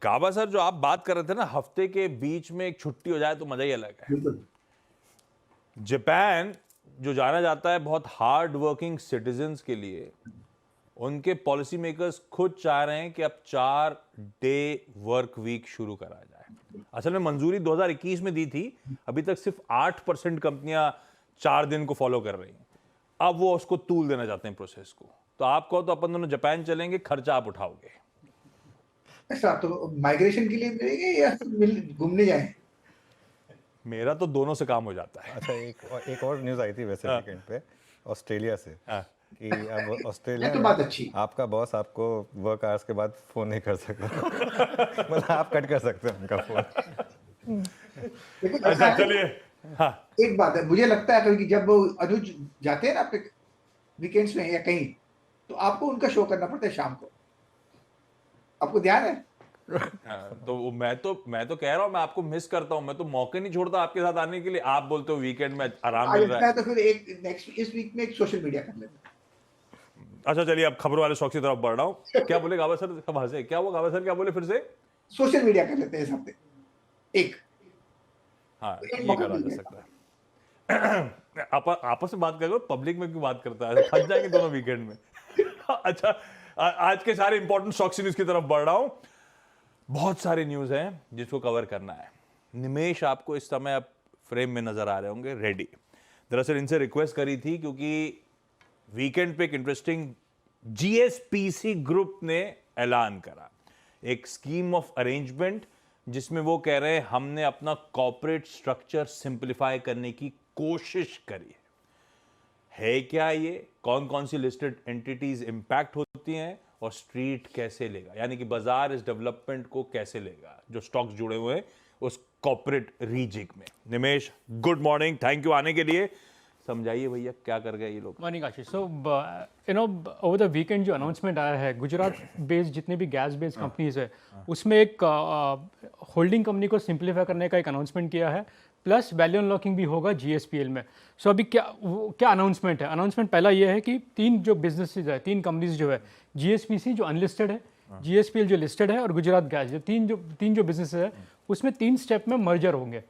गाबा sir, जो आप बात कर रहे थे ना, हफ्ते के बीच में एक छुट्टी हो जाए तो मजा ही अलग है। बिल्कुल। जापान जो जाना जाता है बहुत हार्ड वर्किंग सिटीजन्स के लिए, उनके पॉलिसी मेकर्स खुद चाह रहे हैं कि अब 4 डे वर्क वीक शुरू करा जाए। असल में मंजूरी 2021 में दी थी, अभी तक सिर्फ 8% कंपनियां 4 दिन को फॉलो कर रही हैं। अब वो उसको तूल देना चाहते हैं प्रोसेस को। तो आप कहो तो अपन दोनों जापान चलेंगे, खर्चा आप उठाओगे। अच्छा, तो माइग्रेशन के लिए मिलेंगे या घूमने जाएं? मेरा तो दोनों से काम हो जाता है। अच्छा, एक और न्यूज़ आई थी वैसे वीकेंड पे ऑस्ट्रेलिया से कि अब ऑस्ट्रेलिया तो में बात अच्छी। आपका बॉस आपको वर्क आवर्स के बाद फोन नहीं कर सकता। मतलब आप कट कर सकते हैं उनका फोन। लेकिन अच्छा चलिए, हाँ एक बात है, मुझे लगता है कभी कि जब वो अनुज जाते हैं ना अपने वीकेंड्स में या कहीं, तो आपको उनका शो करना पड़ता है शाम को। आपको ध्यान है? तो मैं तो कह रहा हूं, मैं आपको मिस करता हूं। मैं तो मौके नहीं छोड़ता आपके साथ आने के लिए। आप बोलते हो वीकेंड में आराम मिल रहा है। तो फिर एक नेक्स्ट इस वीक में एक सोशल मीडिया कर लेते हैं। अच्छा चलिए, अब खबरों वाले शौक की तरफ बढ़ रहा हूं। क्या बोले गाबा सर? कब हंसे? क्या वो गाबा सर क्या बोले फिर से? सोशल मीडिया कर लेते हैं इस हफ्ते एक। हाँ, एक ये मौका करा मिल जा जाएगा। सकता है। आपस में बात करो, पब्लिक में क्यों बात करता है? फंस जाएंगे दोनों वीकेंड में। अच्छा, आज के सारे इंपॉर्टेंट स्टॉक्स न्यूज की तरफ बढ़ रहा हूं। बहुत सारे न्यूज हैं जिसको कवर करना है। निमेश आपको इस समय अब फ्रेम में नजर आ रहे होंगे, रेडी। दरअसल इनसे रिक्वेस्ट करी थी क्योंकि वीकेंड पे एक इंटरेस्टिंग जीएसपीसी ग्रुप ने ऐलान करा, एक स्कीम ऑफ अरेंजमेंट, जिसमें वो कह रहे हैं हमने अपना कॉर्पोरेट स्ट्रक्चर सिंप्लीफाई करने की कोशिश करी है क्या ये, कौन कौन सी लिस्टेड एंटिटीज इंपैक्ट होती हैं और स्ट्रीट कैसे लेगा, यानी कि बाजार इस डेवलपमेंट को कैसे लेगा जो स्टॉक्स जुड़े हुए हैं उस कॉर्पोरेट रीजिक में। निमेश, गुड मॉर्निंग, थैंक यू आने के लिए। समझाइए भैया, क्या कर गए ये लोग? Morning Ashish. So over the weekend जो अनाउंसमेंट आया है, गुजरात बेस्ड जितने भी गैस बेस्ड कंपनीज है उसमें एक होल्डिंग कंपनी को सिंप्लीफाई करने का एक अनाउंसमेंट किया है, प्लस वैल्यू अनलॉकिंग भी होगा जीएसपीएल में। सो अभी क्या अनाउंसमेंट है? अनाउंसमेंट पहला ये है कि 3 जो बिजनेसेस है, 3 कंपनीज जो है, जीएसपीसी जो अनलिस्टेड है, जीएसपीएल जो लिस्टेड है और गुजरात गैस, जो तीन जो बिजनेस है उसमें 3 स्टेप में मर्जर होंगे।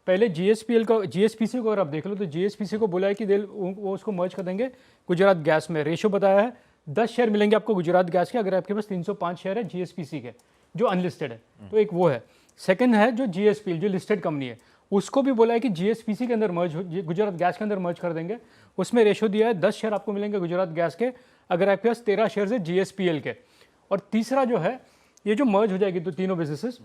पहले जीएसपीएल का, जीएसपीसी को अगर आप देख लो तो जीएसपीसी को बोला है कि वो उसको मर्ज कर देंगे गुजरात गैस में। रेशो बताया है 10 शेयर मिलेंगे आपको गुजरात गैस के, अगर आपके पास 305 शेयर है जीएसपीसी के जो अनलिस्टेड है, तो एक वो है। सेकंड है जो जीएसपीएल जो लिस्टेड कंपनी है, उसको भी बोला है कि जीएसपीसी के अंदर मर्ज, गुजरात गैस के अंदर मर्ज कर देंगे। उसमें रेशो दिया है 10 शेयर आपको मिलेंगे गुजरात गैस के, अगर आपके पास 13 शेयर है जीएसपीएल के। और तीसरा जो है, ये जो मर्ज हो जाएगी तो तीनों बिजनेसेस,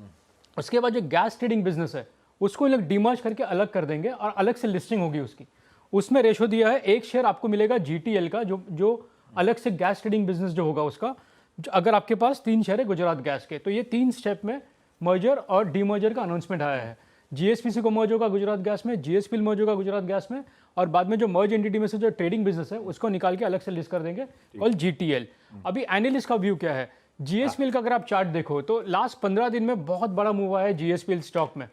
उसके बाद जो गैस ट्रेडिंग बिजनेस है उसको लोग डिमर्ज करके अलग कर देंगे और अलग से लिस्टिंग होगी उसकी। उसमें रेशो दिया है 1 शेयर आपको मिलेगा जीटीएल का, जो अलग से गैस ट्रेडिंग बिजनेस जो होगा उसका, अगर आपके पास 3 शेयर है गुजरात गैस के। तो ये 3 स्टेप में मर्जर और डीमर्जर का अनाउंसमेंट आया है। जीएसपीसी को मर्ज होगा गुजरात गैस में, जीएसपीएल मर्ज होगा गुजरात गैस में, और बाद में जो मर्ज एंटिटी में से जो ट्रेडिंग बिजनेस है उसको निकाल के अलग से लिस्ट कर देंगे, और जीटीएल। अभी एनालिस्ट का व्यू क्या है? जीएसपीएल का अगर आप चार्ट देखो तो लास्ट 15 दिन में बहुत बड़ा मूव आया है जीएसपीएल स्टॉक में।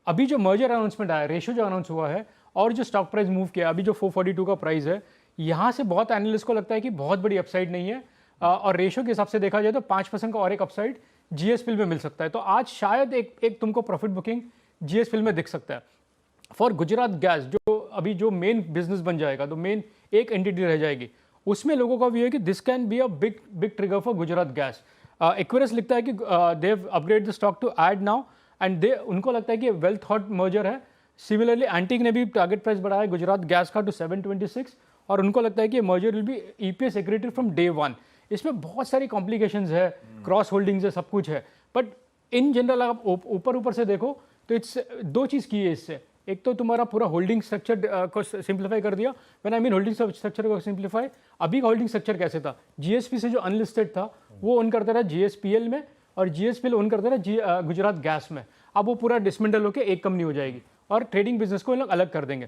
अभी जो मर्जर अनाउंसमेंट आया, रेशो जो अनाउंस हुआ है और जो स्टॉक प्राइस मूव किया, अभी जो 442 का प्राइस है, यहाँ से बहुत एनालिस्ट को लगता है कि बहुत बड़ी अपसाइड नहीं है, और रेशो के हिसाब से देखा जाए तो 5% का और एक अपसाइड जीएसपीएल में मिल सकता है। तो आज शायद एक तुमको प्रॉफिट बुकिंग जीएसपीएल में दिख सकता है। फॉर गुजरात गैस जो अभी जो मेन बिजनेस बन जाएगा, तो मेन एक एंटिटी रह जाएगी, उसमें लोगों का व्यू है कि this can be a big trigger for Gujarat gas. Equirus लिखता है कि they have upgrade the stock to add now, and उनको लगता है कि वेल थॉट मर्जर है। सिमिलरली एंटिक ने भी टारगेट प्राइस बढ़ाया है गुजरात गैस का टू 726, और उनको लगता है कि merger will be EPS accretive from day 1। इसमें बहुत सारी कॉम्प्लिकेशंस है, क्रॉस होल्डिंग्स है, सब कुछ है, बट इन जनरल आप ऊपर से देखो तो इट्स 2 चीज़ की है इससे। एक तो तुम्हारा पूरा होल्डिंग स्ट्रक्चर को सिंप्लीफाई कर दिया। When I mean holding structure को सिंप्लीफाई, अभी का होल्डिंग स्ट्रक्चर कैसे था? जीएसपी से जो अनलिस्टेड था वो ओन करता रहा जीएसपीएल में, और जीएसपीएल ओन करता रहा गुजरात गैस में। अब वो पूरा डिसमेंटल होकर एक कंपनी हो जाएगी और ट्रेडिंग बिजनेस को लोग अलग कर देंगे।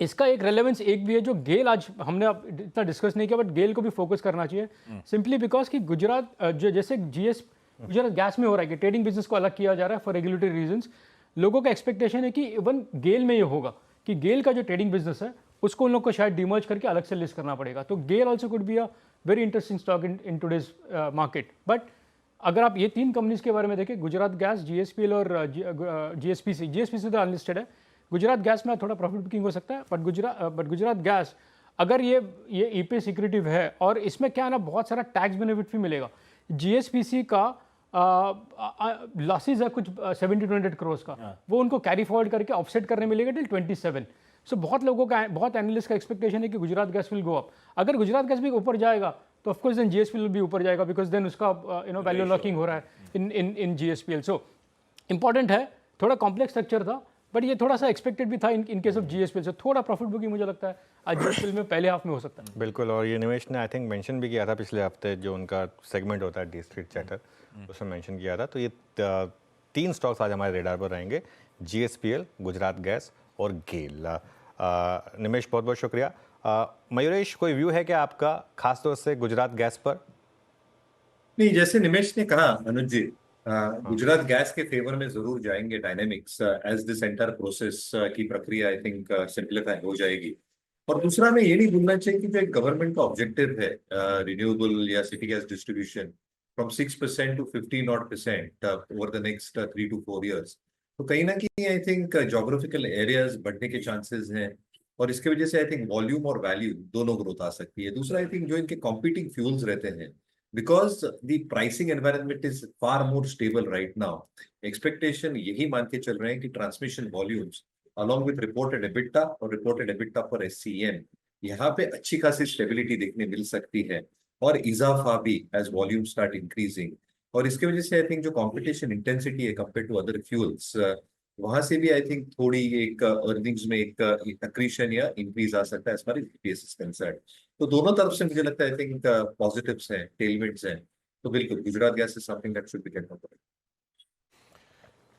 इसका एक रेलेवेंस एक भी है जो गेल, आज हमने इतना डिस्कस नहीं किया, बट गेल को भी फोकस करना चाहिए, सिंपली बिकॉज कि गुजरात जो जैसे गुजरात गैस में हो रहा है कि ट्रेडिंग बिजनेस को अलग किया जा रहा है फॉर रेगुलेटरी रीजंस, लोगों का एक्सपेक्टेशन है कि इवन गेल में ये होगा कि गेल का जो ट्रेडिंग बिजनेस है उसको उन लोग को शायद डिमर्ज करके अलग से लिस्ट करना पड़ेगा। तो GAIL also could be a very interesting stock in today's market, but अगर आप ये 3 कंपनीज के बारे में देखें, गुजरात गैस, जीएसपीएल और जीएसपीसी तो अनलिस्टेड है। गुजरात गैस में थोड़ा प्रॉफिट बुकिंग हो सकता है, बट गुजरात गैस अगर ये ईपी सिक्योरिटिव है और इसमें क्या है ना, बहुत सारा टैक्स बेनिफिट भी मिलेगा। जीएसपीसी का लॉसेज है कुछ 70 to 100 करोड़ का, वो उनको कैरी फॉरवर्ड करके ऑफसेट करने मिलेगा टिल 27। सो बहुत एनालिस्ट का एक्सपेक्टेशन है कि Gujarat gas will go up. अगर गुजरात गैस भी ऊपर जाएगा तो ऑफकोर्स देन जीएसपीएल भी ऊपर जाएगा, बिकॉज देन उसका वैल्यू लॉकिंग हो रहा है इन जीएसपीएल। सो इंपॉर्टेंट है, थोड़ा कॉम्प्लेक्स स्ट्रक्चर था, बट ये थोड़ा सा एक्सपेक्टेड भी था इन केस ऑफ जीएसपीएल। से थोड़ा प्रॉफिट बुकिंग मुझे लगता है आज जीएसपीएल में पहले हाफ में हो सकता है। बिल्कुल, और ये निमेश ने आई थिंक मेंशन भी किया था पिछले हफ्ते, जो उनका सेगमेंट होता है डी स्ट्रीट चैटर, उसमें मेंशन किया था। तो ये 3 स्टॉक्स आज हमारे रेडार पर रहेंगे, जीएसपीएल, गुजरात गैस और गेल। निमेश बहुत बहुत शुक्रिया। मयूरेश, कोई व्यू है क्या आपका खास तौर से गुजरात गैस पर? नहीं, जैसे निमेश ने कहा अनुज जी, गुजरात गैस के फेवर में जरूर जाएंगे dynamics, as this entire process की प्रक्रिया आई थिंक सिंप्लीफाई हो जाएगी। और दूसरा, में ये नहीं भूलना चाहिए कि जो एक गवर्नमेंट का ऑब्जेक्टिव है रिन्यूएबल या city gas distribution from 6% to 15% over the next 3 to 4 years, तो कहीं ना कहीं आई थिंक जोग्राफिकल एरियाज बढ़ने के चांसेस हैं, और इसके वजह से आई थिंक वॉल्यूम और वैल्यू दोनों ग्रोथ आ सकती है। दूसरा, आई थिंक जो इनके कॉम्पिटिंग फ्यूल्स रहते हैं, because the pricing environment is far more stable right now, expectation यही मान के चल रहे हैं कि transmission volumes along with reported EBITDA और रिपोर्टेड एबिटा फॉर एससीएम, यहाँ पे अच्छी खासी स्टेबिलिटी देखने मिल सकती है, और इजाफा भी एज वॉल्यूम स्टार्ट इंक्रीजिंग। और इसके वजह से आई थिंक जो कंपटीशन इंटेंसिटी है कंपेयर टू अदर फ्यूल्स, वहां से भी आई थिंक थोड़ी एक अर्निंग्स में एक एक्रीशन या इंक्रीज आ सकता है as far as EPS is concerned. तो दोनों तरफ से मुझे लगता है आई थिंक पॉजिटिव्स हैं, टेलविंड्स हैं। तो बिल्कुल Gujarat gas is something that should be kept up.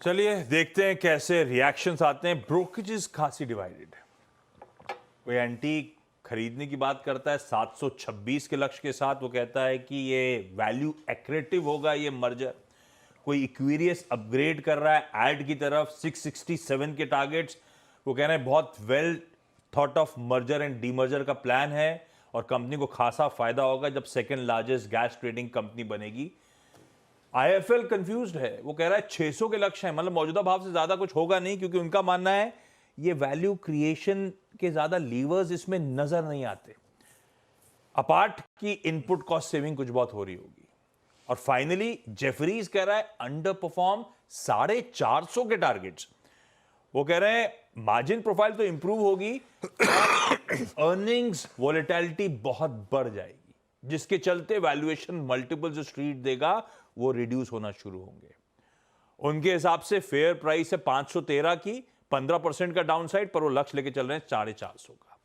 चलिए देखते हैं कैसे रिएक्शंस आते हैं। ब्रोकरेजेस खासी डिवाइडेड है। कोई एंटीक खरीदने की बात करता है 726 के लक्ष्य के साथ, वो कहता है कि ये वैल्यू एक्रेटिव होगा ये मर्जर। कोई इक्विरियस अपग्रेड कर रहा है ऐड की तरफ 667 के टारगेट्स, वो कह रहे हैं बहुत well thought of merger and demerger का प्लान है और कंपनी को खासा फायदा होगा जब second largest gas trading company बनेगी। आईएफएल कंफ्यूज्ड है, वो कह रहा है 600 के लक्ष्य है, मतलब मौजूदा भाव से ज्यादा कुछ होगा नहीं, क्योंकि उनका मानना है ये वैल्यू क्रिएशन के ज्यादा लीवर्स इसमें नजर नहीं आते, अपार्ट की इनपुट कॉस्ट सेविंग कुछ बहुत हो रही होगी। और फाइनली जेफरीज कह रहा है अंडर परफॉर्म 450 के टारगेट्स। वो कह रहे हैं मार्जिन प्रोफाइल तो इंप्रूव होगी, अर्निंग्स वोलेटिलिटी बहुत बढ़ जाएगी, जिसके चलते वैल्यूएशन मल्टीपल जो स्ट्रीट देगा वो रिड्यूस होना शुरू होंगे। उनके हिसाब से फेयर प्राइस है 513 की, 15% का डाउनसाइड, पर वो लक्ष्य लेके चल रहे हैं 450 का।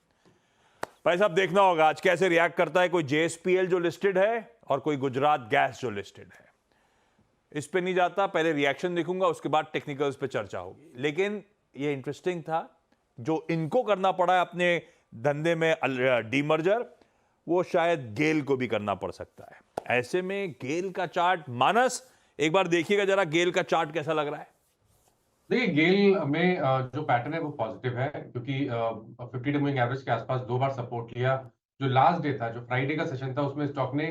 भाई साहब देखना होगा आज कैसे रिएक्ट करता है कोई जेएसपीएल जो लिस्टेड है और कोई गुजरात गैस जो लिस्टेड है। इस पे नहीं जाता, पहले रिएक्शन देखूंगा, उसके बाद टेक्निकल्स पे चर्चा होगी। लेकिन ये इंटरेस्टिंग था, जो इनको करना पड़ा है अपने धंधे में डीमर्जर, वो शायद गेल को भी करना पड़ सकता है। ऐसे में गेल का चार्ट, मानस एक बार देखिएगा जरा गेल का चार्ट कैसा लग रहा है। देखिए, गेल में जो पैटर्न है वो पॉजिटिव है, क्योंकि 50 डे मूविंग एवरेज के आसपास 2 बार सपोर्ट लिया। जो लास्ट डे था, जो फ्राइडे का सेशन था, उसमें स्टॉक ने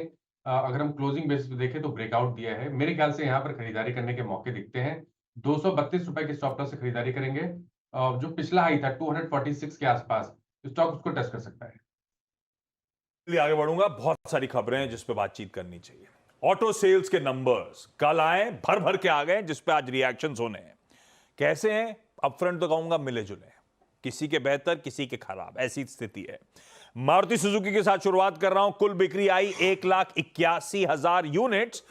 अगर हम क्लोजिंग बेसिस पे देखें तो ब्रेकआउट दिया है। मेरे ख्याल से यहाँ पर खरीदारी करने के मौके दिखते हैं। 232 रुपए के स्टॉप लॉस से खरीदारी करेंगे। जो पिछला हाई था 246 के आसपास, स्टॉक उसको टच कर सकता है। आगे बढ़ूंगा, बहुत सारी खबरें हैं जिस पे बातचीत करनी चाहिए। ऑटो सेल्स के नंबर्स कल आए, भर भर के आ गए, जिस पे आज रिएक्शंस होने हैं। कैसे हैं? अपफ्रंट तो कहूंगा मिले जुले, किसी के बेहतर किसी के खराब, ऐसी स्थिति है। मारुति सुजुकी के साथ शुरुआत कर रहा हूं। कुल बिक्री आई 1,81,000 यूनिट्स,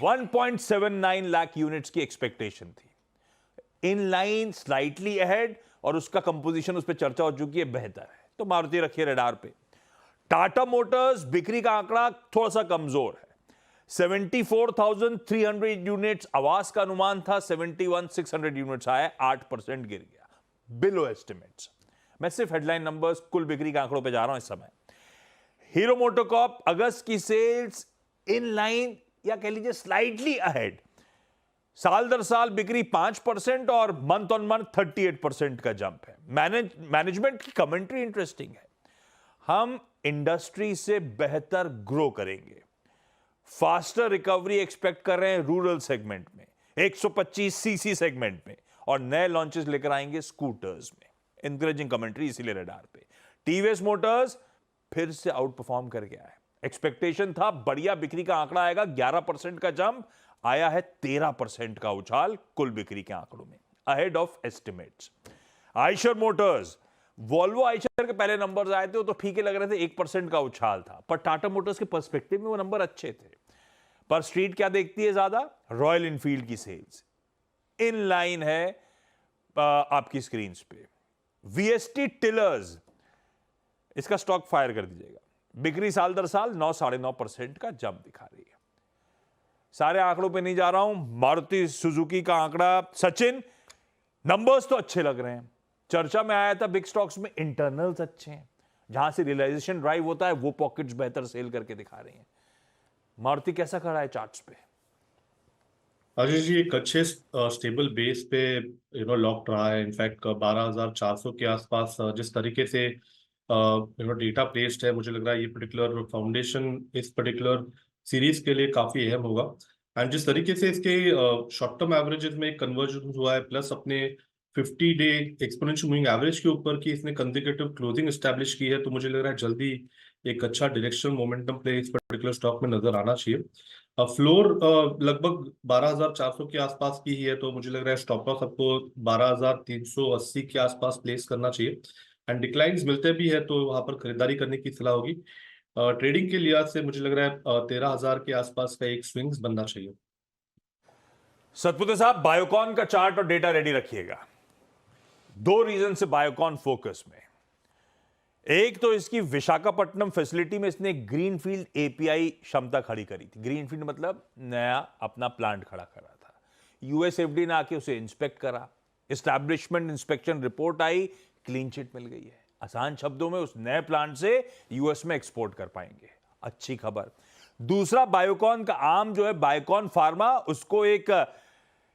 1.79 लाख यूनिट्स की एक्सपेक्टेशन थी। इन लाइन, स्लाइटली अहेड, और उसका कंपोजिशन उस पर चर्चा हो चुकी है, बेहतर है, तो मारुति रखिए रडार पे। टाटा मोटर्स बिक्री का आंकड़ा थोड़ा सा कमजोर है, 74,300 यूनिट्स आवास का अनुमान था, 71,600 यूनिट्स आया, 8% गिर गया, बिलो एस्टिमेट्स। मैं सिर्फ हेडलाइन नंबर्स, कुल बिक्री के आंकड़ों पे जा रहा हूं इस समय। हीरो मोटोकॉर्प अगस्त की सेल्स इन लाइन या कह लीजिए स्लाइटली अहेड, साल दर साल बिक्री 5% और मंथ ऑन मंथ 38% का जंप है। मैनेजमेंट की कमेंट्री इंटरेस्टिंग है, हम इंडस्ट्री से बेहतर ग्रो करेंगे, फास्टर रिकवरी एक्सपेक्ट कर रहे हैं रूरल सेगमेंट में, 125 सीसी सेगमेंट में, और नए लॉन्चेस लेकर आएंगे स्कूटर्स में। इंकरेजिंग कमेंट्री इसीलिए रडार पे। टीवीएस मोटर्स फिर से आउट परफॉर्म कर गया है। एक्सपेक्टेशन था बढ़िया बिक्री का आंकड़ा आएगा, 11% का जंप, आया है 13% का उछाल कुल बिक्री के आंकड़ों में, ahead of estimates. Eicher Motors, Volvo Eicher के पहले नंबर्स आए थे तो फीके लग रहे थे, 1% का उछाल था, पर टाटा मोटर्स के पर्सपेक्टिव में वो नंबर अच्छे थे। पर स्ट्रीट क्या देखती है ज्यादा? रॉयल इनफील्ड की सेल्स इन लाइन है आपकी स्क्रीन पे। वीएसटी टिलर्स, इसका स्टॉक फायर कर दीजिएगा, बिक्री साल दर साल 9-9.5% का जंप दिखा रही है। सारे आंकड़ों पे नहीं जा रहा हूं, मारुति सुजुकी का आंकड़ा, सचिन नंबर्स तो अच्छे लग रहे हैं। चर्चा में आया था बिग स्टॉक्स में इंटरनल्स अच्छे हैं, जहां से रियलाइजेशन ड्राइव होता है वो पॉकेट्स बेहतर सेल करके दिखा रही हैं। मारुति कैसा खड़ा है चार्ट्स पे? आशीष जी, एक अच्छे स्टेबल बेस पे लॉक रहा है। इनफैक्ट 12,400 के आसपास जिस तरीके से डेटा प्लेस्ड है, मुझे लग रहा है ये पर्टिकुलर फाउंडेशन इस पर्टिकुलर सीरीज के लिए काफी अहम होगा। एंड जिस तरीके से इसके शॉर्ट टर्म एवरेजेस में कन्वर्जन हुआ है, प्लस अपने 50-डे एक्सपोनेंशियल मूविंग एवरेज के ऊपर की इसने कंसेक्यूटिव क्लोजिंग एस्टैब्लिश की है, तो मुझे लग रहा है जल्दी एक अच्छा डायरेक्शनल मोमेंटम प्ले इस पर्टिकुलर स्टॉक में नजर आना चाहिए। फ्लोर लगभग 12,400 के आसपास की ही है, तो मुझे लग रहा है स्टॉप लॉस आपको 12,380 के आसपास प्लेस करना चाहिए। एंड डिक्लाइंस मिलते भी है तो वहां पर खरीदारी करने की सलाह होगी। ट्रेडिंग के लिहाज से मुझे लग रहा है 13,000 के आसपास का एक स्विंग्स बनना चाहिए। सतपुते साहब, बायोकॉन का चार्ट और डेटा रेडी रखिएगा। 2 रीजन से बायोकॉन फोकस में। एक तो इसकी विशाखापट्टनम फैसिलिटी में इसने ग्रीनफील्ड एपीआई क्षमता खड़ी करी थी। ग्रीनफील्ड मतलब नया अपना प्लांट खड़ा करा था। यूएसएफडी ने आके उसे इंस्पेक्ट करा, एस्टैब्लिशमेंट इंस्पेक्शन रिपोर्ट आई, क्लीन चिट मिल गई है। आसान शब्दों में उस नए प्लांट से यूएस में एक्सपोर्ट कर पाएंगे, अच्छी खबर। दूसरा, बायोकॉन का आम जो है बायोकॉन फार्मा, उसको एक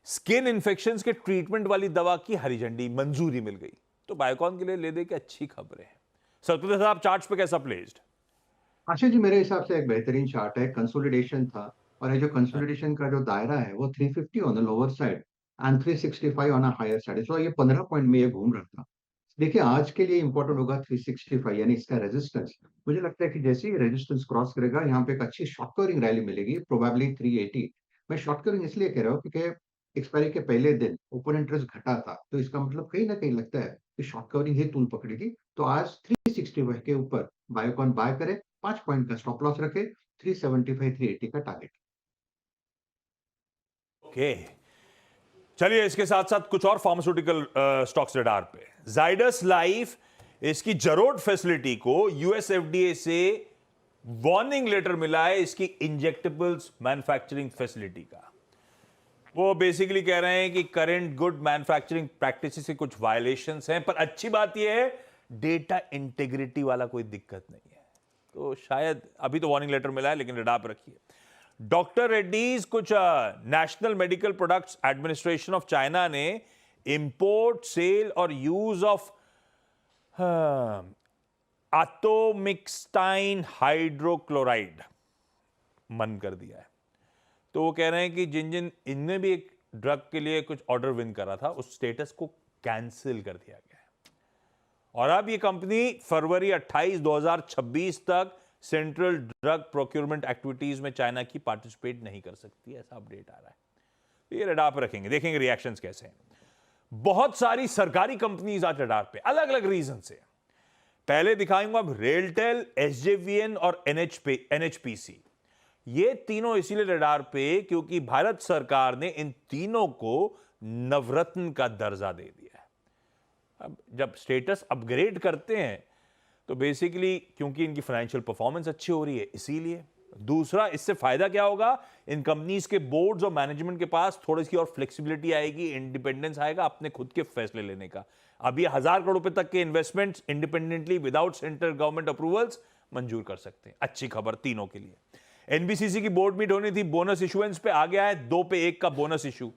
स्किन इंफेक्शंस के ट्रीटमेंट वाली दवा की हरी झंडी मंजूरी मिल गई, तो बायोकॉन के लिए ले दे के अच्छी खबरें हैं। सतपुते साहब, चार्ट्स पे कैसा प्लेस्ड? आशीष जी, मेरे हिसाब से एक बेहतरीन चार्ट है। कंसोलिडेशन था, और ये जो कंसोलिडेशन का जो दायरा है वो 350 on the lower side and 365 on a higher side. So ये 15 पॉइंट में ये घूम रहा था। देखिए, आज के लिए इंपॉर्टेंट होगा 365 यानी इसका रेजिस्टेंस। मुझे लगता है कि जैसे ही रेजिस्टेंस क्रॉस करेगा, यहाँ पे एक अच्छी शॉर्ट कवरिंग रैली मिलेगी, प्रोबेबली 380। मैं शॉर्ट कवरिंग इसलिए कह रहा हूँ क्योंकि एक्सपायरी के पहले दिन ओपन इंटरेस्ट घटा था, तो इसका मतलब कहीं ना कहीं लगता है कि शॉर्ट कवरिंग ही तूल पकड़ेगी। तो आज 365 के ऊपर बायोकॉन बाय करे, 5 पॉइंट का स्टॉप लॉस रखे, 375-380 का टारगेट। ओके, चलिए इसके साथ साथ कुछ और फार्मास्यूटिकल स्टॉक्स रडार पे। जाइडस लाइफ, इसकी जरोड फैसिलिटी को यूएसएफडीए से वार्निंग लेटर मिला है इसकी इंजेक्टेबल्स मैन्युफैक्चरिंग फैसिलिटी का। वो बेसिकली कह रहे हैं कि करंट गुड मैन्युफैक्चरिंग प्रैक्टिसेस से कुछ वायलेशंस हैं, पर अच्छी बात यह है डेटा इंटीग्रिटी वाला कोई दिक्कत नहीं है, तो शायद अभी तो वार्निंग लेटर मिला है, लेकिन रडार पर रखिए। डॉक्टर रेड्डीज, कुछ national medical products administration of China ने इंपोर्ट, सेल और यूज ऑफ एटोमिक्सटाइन हाइड्रोक्लोराइड बंद कर दिया है। तो वो कह रहे हैं कि जिन जिन इनने भी एक ड्रग के लिए कुछ ऑर्डर विन करा था, उस स्टेटस को कैंसिल कर दिया गया है। और अब ये कंपनी फरवरी 28, 2026 तक सेंट्रल ड्रग प्रोक्योरमेंट एक्टिविटीज में चाइना की पार्टिसिपेट नहीं कर सकती, ऐसा अपडेट आ रहा है। तो ये रडार पर रखेंगे, देखेंगे रिएक्शंस कैसे हैं। बहुत सारी सरकारी कंपनीज आज रडार पे, अलग अलग रीजन से। पहले दिखाऊंगा अब रेलटेल, एसजेवीएन और एनएचपीसी। ये तीनों इसीलिए रडार पे क्योंकि भारत सरकार ने इन तीनों को नवरत्न का दर्जा दे दिया है। अब जब स्टेटस अपग्रेड करते हैं तो बेसिकली क्योंकि इनकी फाइनेंशियल परफॉर्मेंस अच्छी हो रही है इसीलिए। दूसरा, इससे फायदा क्या होगा, इन कंपनीज के बोर्ड्स और मैनेजमेंट के पास थोड़ी सी और फ्लेक्सिबिलिटी आएगी, इंडिपेंडेंस आएगा अपने खुद के फैसले लेने का। अब ये 1000 करोड़ रुपए तक के investments independently without central government approvals मंजूर कर सकते हैं। अच्छी खबर तीनों के लिए। एनबीसीसी की बोर्ड मीट होनी थी, बोनस इशुएंस पे आ गया है, 2 पे 1 का बोनस इशू।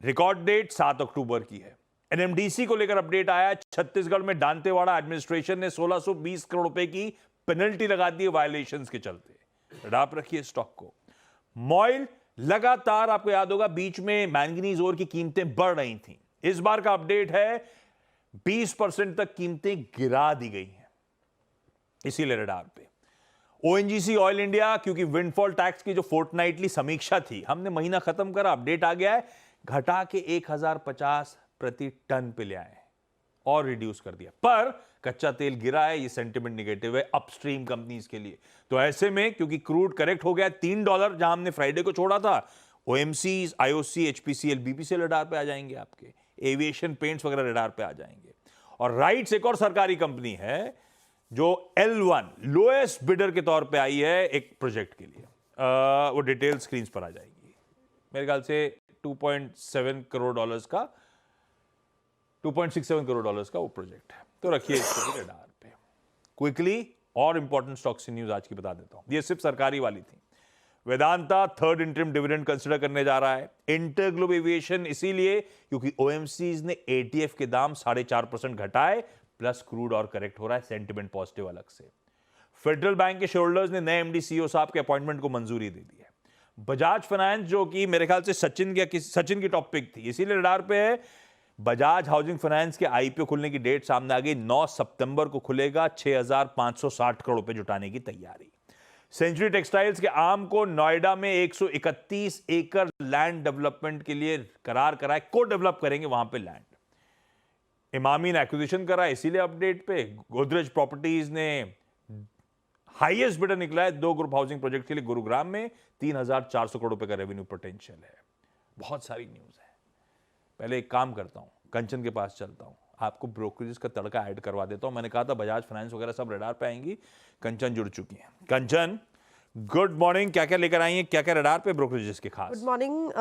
रिकॉर्ड डेट 7 अक्टूबर की है। एनएमडीसी को लेकर अपडेट आया, छत्तीसगढ़ में दांतेवाड़ा एडमिनिस्ट्रेशन ने 1620 करोड़ रुपए की पेनल्टी लगा दी है वायलेशंस के चलते। रडार पर रखिए स्टॉक को। मॉइल लगातार, आपको याद होगा बीच में मैंगनीज ओर की कीमतें बढ़ रही थी, इस बार का अपडेट है 20% तक कीमतें गिरा दी गई हैं, इसीलिए रडार पे। ओएनजीसी ऑयल इंडिया, क्योंकि विंडफॉल टैक्स की जो फोर्टनाइटली समीक्षा थी, हमने महीना खत्म करा, अपडेट आ गया है, घटा के 1050 प्रति टन पे ले आए और रिड्यूस कर दिया, पर कच्चा तेल गिरा है, ये सेंटिमेंट निगेटिव है अपस्ट्रीम कंपनीज के लिए। तो ऐसे में क्योंकि क्रूड करेक्ट हो गया $3 जहां हमने फ्राइडे को छोड़ा था, OMC, IOC, HPCL, BPCL radar पे आ जाएंगे, आपके एविएशन पेंट्स वगैरह रडार पे आ जाएंगे। और राइट्स एक और सरकारी कंपनी है जो L1 लोएस्ट बिडर के तौर पे आई है एक प्रोजेक्ट के लिए, वो डिटेल स्क्रीन पर आ जाएगी। मेरे ख्याल से $2.67 करोड़ का, $2.67 करोड़ का वो प्रोजेक्ट है, तो रखिए इसको भी रडार पे। क्विकली और इंपॉर्टेंट स्टॉक्स की न्यूज आज की बता देता हूं, ये सिर्फ सरकारी वाली थी। Vedanta third interim dividend consider करने जा रहा है। इंटरग्लोब एविएशन इसीलिए क्योंकि ओएमसीज ने एटीएफ के दाम 4.5% घटाए, प्लस क्रूड और करेक्ट हो रहा है, सेंटिमेंट पॉजिटिव अलग से। फेडरल बैंक के शेयरहोल्डर्स ने नए एमडी सीईओ साहब के अपॉइंटमेंट को मंजूरी दे दी है। बजाज फाइनेंस, जो कि मेरे ख्याल से सचिन की टॉपिक थी, इसीलिए रडार पे है। बजाज हाउसिंग फाइनेंस के आईपीओ खुलने की डेट सामने आ गई, 9 सितंबर को खुलेगा, 6,560 करोड़ रुपए जुटाने की तैयारी। सेंचुरी टेक्सटाइल्स के आर्म को नोएडा में 131 एकड़ लैंड डेवलपमेंट के लिए करार कराए, को डेवलप करेंगे वहां पे लैंड। इमामी ने एक्विजिशन करा, इसीलिए अपडेट पे। गोदरेज प्रॉपर्टीज ने हाईएस्ट बिडर निकला है 2 ग्रुप हाउसिंग प्रोजेक्ट के लिए गुरुग्राम में, 3,400 करोड़ रुपए का रेवेन्यू पोटेंशियल है। बहुत सारी न्यूज है। पहले एक काम करता हूं, कंचन के पास चलता हूं, आपको ब्रोकरेज का तड़का ऐड करवा देता हूं। मैंने कहा था बजाज फाइनेंस वगैरह सब रडार पे आएंगी, कंचन जुड़ चुकी हैं। कंचन, गुड मॉर्निंग, क्या क्या लेकर आई हैं, क्या क्या रडार पे ब्रोकरेजेस के खास? Good morning.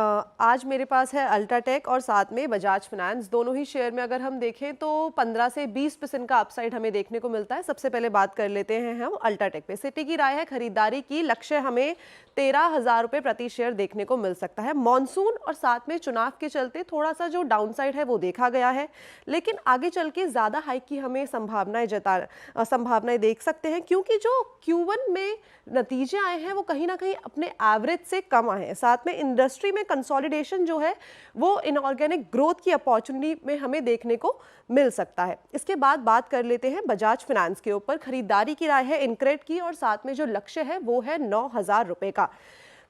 आज मेरे पास है अल्ट्राटेक और साथ में बजाज फाइनेंस। दोनों ही शेयर में अगर हम देखें तो 15 से 20% का अपसाइड हमें देखने को मिलता है। सबसे पहले बात कर लेते हैं हम अल्ट्राटेक पे। सिटी की राय है खरीदारी की, लक्ष्य हमें 13,000 रुपये प्रति शेयर देखने को मिल सकता है। मॉनसून और साथ में चुनाव के चलते थोड़ा सा जो डाउनसाइड है वो देखा गया है, लेकिन आगे चल के ज़्यादा हाइक की हमें संभावनाएं देख सकते हैं, क्योंकि जो Q1 में नतीजे आए हैं वो कहीं ना कहीं अपने एवरेज से कम आए हैं। साथ में इंडस्ट्री में कंसोलिडेशन जो है वो इनऑर्गेनिक ग्रोथ की अपॉर्चुनिटी में हमें देखने को मिल सकता है। इसके बाद बात कर लेते हैं बजाज फाइनेंस के ऊपर। खरीदारी की राय है इनक्रेड की और साथ में जो लक्ष्य है वो है 9,000 रुपए का।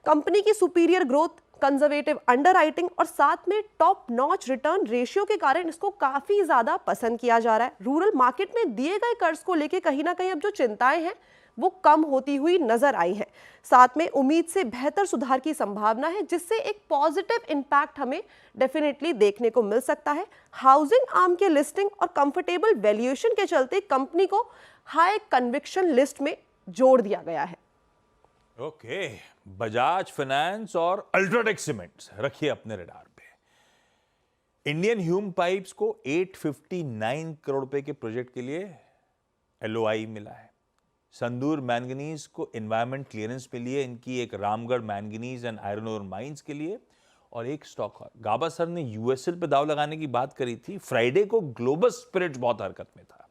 कंपनी की सुपीरियर ग्रोथ, कंजर्वेटिव अंडरराइटिंग और साथ में टॉप नॉच रिटर्न रेशियो के कारण इसको काफी ज्यादा पसंद किया जा रहा है। रूरल मार्केट में दिए गए कर्ज को लेकर कहीं ना कहीं अब जो चिंताएं हैं वो कम होती हुई नजर आई है। साथ में उम्मीद से बेहतर सुधार की संभावना है, जिससे एक पॉजिटिव इंपैक्ट हमें डेफिनेटली देखने को मिल सकता है। हाउसिंग आर्म के लिस्टिंग और कंफर्टेबल वैल्यूएशन के चलते कंपनी को हाई कन्विक्शन लिस्ट में जोड़ दिया गया है। ओके, बजाज फाइनेंस और अल्ट्राटेक सीमेंट्स रखिए अपने रडार पे। इंडियन ह्यूम पाइप्स को 859 करोड़ रुपए के प्रोजेक्ट के लिए LOI मिला है। संदूर मैंगनीज को एनवायरमेंट क्लियरेंस मिली है, इनकी एक Ramgarh manganese and iron ore mines के लिए। और एक स्टॉक और गाबा सर ने यूएसएल पे दाव लगाने की बात करी थी। फ्राइडे को ग्लोबल स्पिरिट्स बहुत हरकत में था।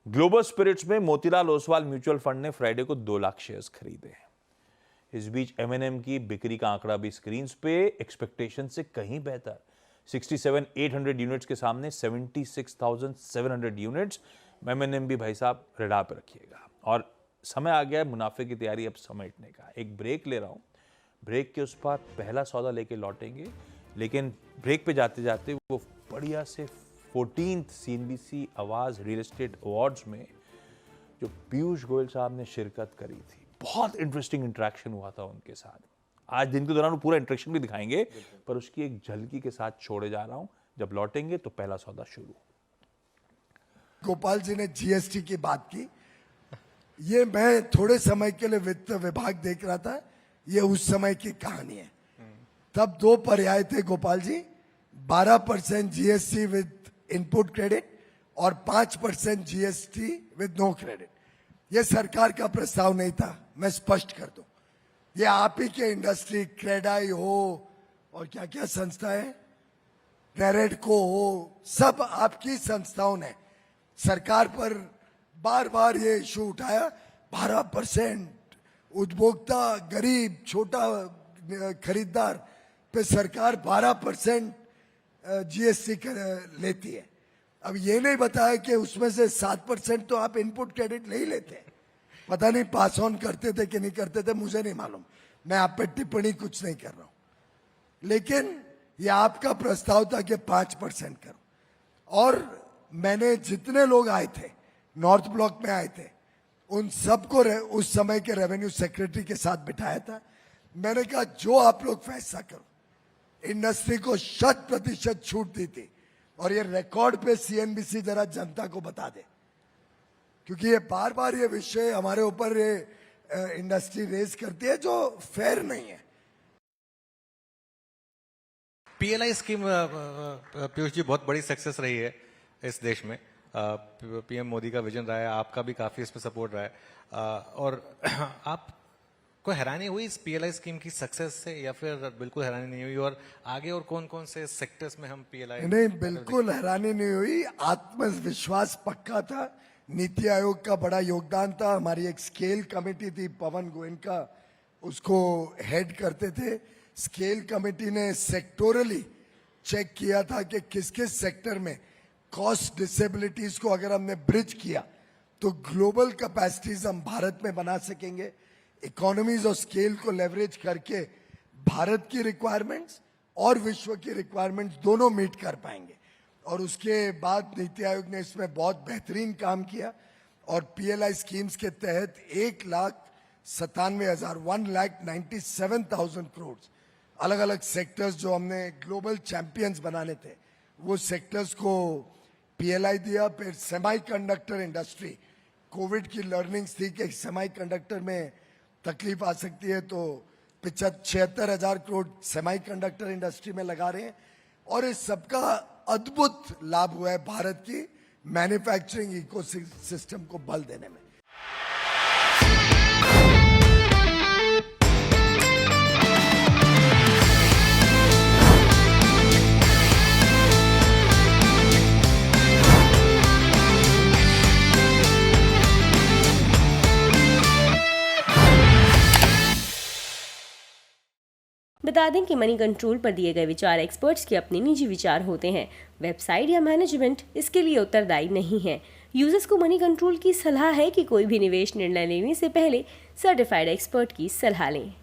ग्लोबल स्पिरिट्स में मोतीलाल ओसवाल म्यूचुअल फंड ने फ्राइडे को 2 लाख शेयर्स खरीदे हैं। इस बीच M&M की बिक्री का आंकड़ा भी स्क्रीन पे एक्सपेक्टेशन से कहीं बेहतर, 67,800 यूनिट्स के सामने 76,700 यूनिट्स। M&M भी भाई साहब रडार पर रखिएगा। और समय आ गया है मुनाफे की तैयारी अब समेटने का। एक ब्रेक ले रहा हूं, ब्रेक के उस पार पहला सौदा लेके लौटेंगे, लेकिन ब्रेक पे जाते जाते वो बढ़िया से 14th CNBC आवाज रियल एस्टेट अवार्ड्स में जो पीयूष गोयल साहब ने शिरकत करी थी, बहुत इंटरेस्टिंग इंटरेक्शन हुआ था उनके साथ। आज दिन के दौरान वो पूरा इंटरेक्शन भी दिखाएंगे, पर उसकी एक झलकी के साथ छोड़े जा रहा हूं। जब लौटेंगे तो पहला सौदा शुरू। गोपाल जी ने GST की बात की, ये मैं थोड़े समय के लिए वित्त विभाग देख रहा था, ये उस समय की कहानी है। तब 2 पर्याय थे Gopal ji, 12% GST with input credit और 5% GST विद नो क्रेडिट। ये सरकार का प्रस्ताव नहीं था, मैं स्पष्ट कर दूं। ये आप ही के इंडस्ट्री, क्रेडाई हो और क्या क्या संस्था है, क्रेडिटको हो, सब आपकी संस्थाओं ने सरकार पर बार बार ये इशू उठाया, 12% उपभोक्ता, गरीब, छोटा खरीदार पे सरकार 12% जीएसटी लेती है। अब ये नहीं बताया कि उसमें से 7% तो आप इनपुट क्रेडिट ले ही लेते हैं। पता नहीं पास ऑन करते थे कि नहीं करते थे, मुझे नहीं मालूम, मैं आप पे टिप्पणी कुछ नहीं कर रहा हूं। लेकिन ये आपका प्रस्ताव था कि 5% करो, और मैंने जितने लोग आए थे, नॉर्थ ब्लॉक में आए थे, उन सबको उस समय के रेवेन्यू सेक्रेटरी के साथ बिठाया था। मैंने कहा जो आप लोग फैसला करो, इंडस्ट्री को 100% छूट दी थी, और ये रिकॉर्ड पे सीएनबीसी जरा जनता को बता दे, क्योंकि ये बार बार ये विषय हमारे ऊपर इंडस्ट्री रेज करती है जो फेयर नहीं है। पीएलआई स्कीम पीयूष जी बहुत बड़ी सक्सेस रही है इस देश में। पीएम मोदी का विजन रहा है, आपका भी काफी इसमें सपोर्ट रहा है, और आपको हैरानी हुई इस पीएलआई स्कीम की सक्सेस से, या फिर बिल्कुल हैरानी नहीं हुई? और आगे और कौन कौन से सेक्टर्स में हम पीएलआई? नहीं, बिल्कुल हैरानी नहीं हुई, आत्मविश्वास पक्का था। नीति आयोग का बड़ा योगदान था, हमारी एक स्केल कमेटी थी, पवन गोयनका उसको हेड करते थे। स्केल कमेटी ने सेक्टोरली चेक किया था कि किस किस सेक्टर में कॉस्ट डिसेबिलिटीज को अगर हमने ब्रिज किया तो ग्लोबल कैपेसिटीज हम भारत में बना सकेंगे। इकोनॉमीज और स्केल को लेवरेज करके भारत की रिक्वायरमेंट्स और विश्व की रिक्वायरमेंट्स दोनों मीट कर पाएंगे। और उसके बाद नीति आयोग ने इसमें बहुत बेहतरीन काम किया, और पीएलआई स्कीम्स के तहत 1,97,000 करोड़ अलग अलग सेक्टर्स जो हमने ग्लोबल चैंपियंस बनाने थे, वो सेक्टर्स को पीएलआई दिया। फिर सेमीकंडक्टर इंडस्ट्री, कोविड की लर्निंग्स थी कि सेमीकंडक्टर में तकलीफ आ सकती है, तो 76,000 करोड़ सेमीकंडक्टर इंडस्ट्री में लगा रहे हैं, और इस सबका अद्भुत लाभ हुआ है भारत की मैन्युफैक्चरिंग इकोसिस्टम को बल देने में। बता दें कि मनी कंट्रोल पर दिए गए विचार एक्सपर्ट्स के अपने निजी विचार होते हैं। वेबसाइट या मैनेजमेंट इसके लिए उत्तरदायी नहीं है। यूजर्स को मनी कंट्रोल की सलाह है कि कोई भी निवेश निर्णय लेने से पहले सर्टिफाइड एक्सपर्ट की सलाह लें।